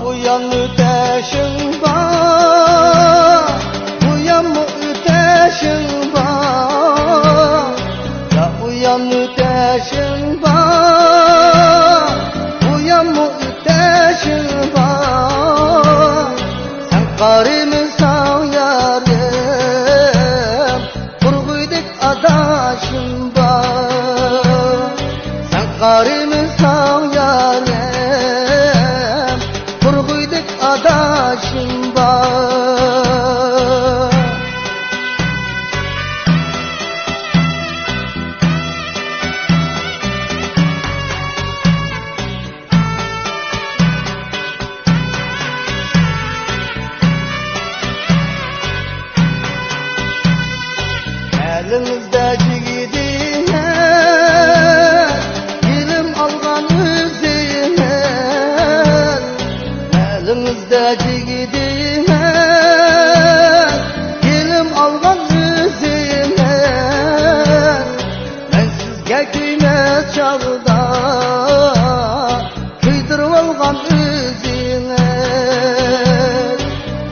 uyan öteşin var, uyan mı öteşin var? Ya uyan öteşin var, uyan mı öteşin var? Sen karımsan yarim, kurguyduk adaşın var. Sen karımsan yarim, adaşım var. Elimizde cigidine ilim algan üzüne, elimizde cigidine ilim algan üzüne, ben sizge kıymet çağda kıydırıp algan üzüne,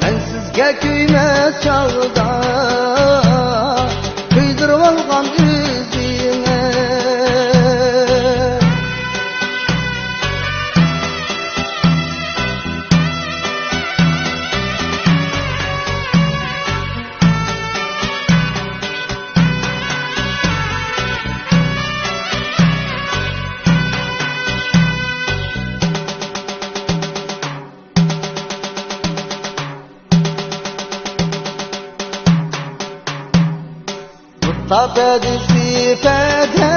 ben sizge kıymet çağda kıydırıp algan üzüne. Tapedisi fede,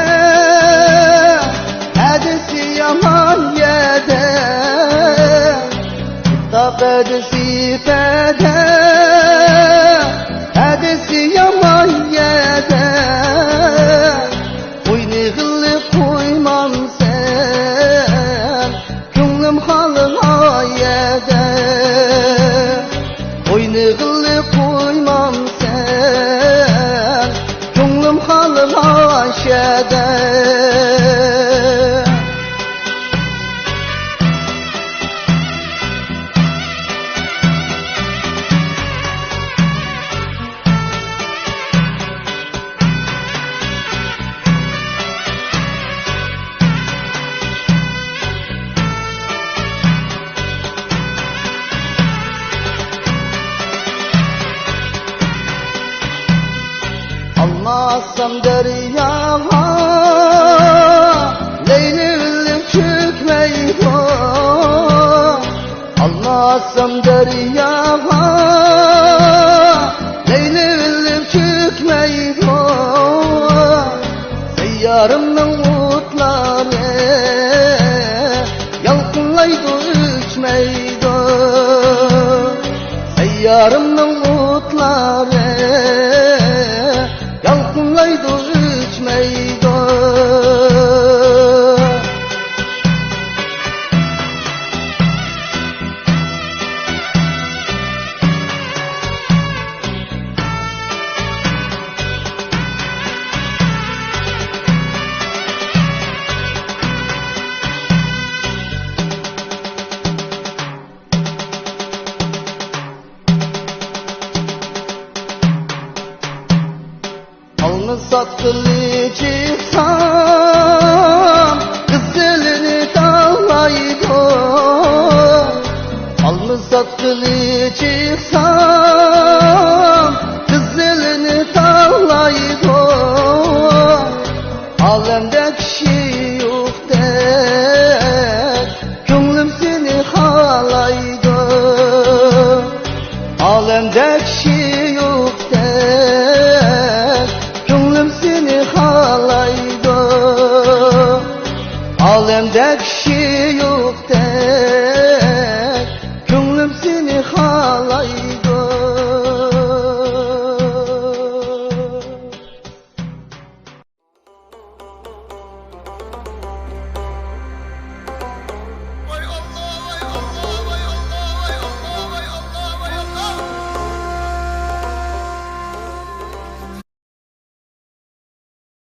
edisi yaman yede. Tapedisi fede, edisi yaman yede. Uyni gıllı koymam sen, könlüm halığa yede. Uyni gıllı koymam sen, halıma şede. Almazsam deryaha Leylim çökmeydi. Almazsam deryaha Leylim çökmeydi. Seyyarımın utları yalkınlaydı uçmeydi. Seyyarımın utları yalkınlaydı uçmeydi. Sattılı çıksam kızılını dağlaydı. Alnı sattılı çıksam kızılını dağlaydı. Alemde kişi yok der, gönlüm seni halaydı. Alemde kişi yok der, seni halaydı. Alemde kişi yok der,